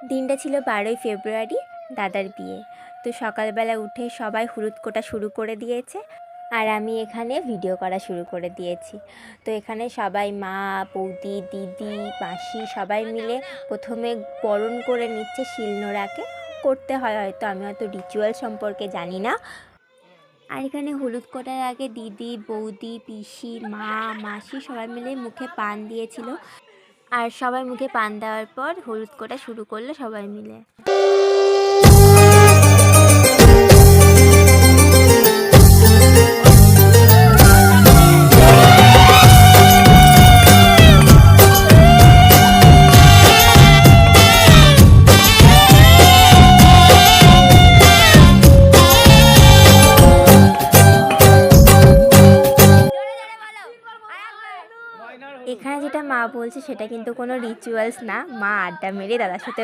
দিনটা ছিল 12ই ফেব্রুয়ারি, দাদার বিয়ে। তো সকালবেলা উঠে সবাই হলুদ কোটা শুরু করে দিয়েছে, আর আমি এখানে ভিডিও করা শুরু করে দিয়েছি। তো এখানে সবাই মা, বৌদি, দিদি, মাসি সবাই মিলে প্রথমে বরণ করে নিচ্ছে শিলনোড়াকে। করতে হয় হয়তো, আমি হয়তো রিচুয়াল সম্পর্কে জানি না। আর এখানে হলুদ কোটার আগে দিদি, বৌদি, পিসি, মা, মাসি সবাই মিলে মুখে পান দিয়েছিল। আর সবাই মুখে পান দেওয়ার পর হলুদ কোটা শুরু করলো সবাই মিলে। এখানে যেটা মা বলছে সেটা কিন্তু কোনো রিচুয়ালস না, মা আড্ডা মেরে দাদার সাথে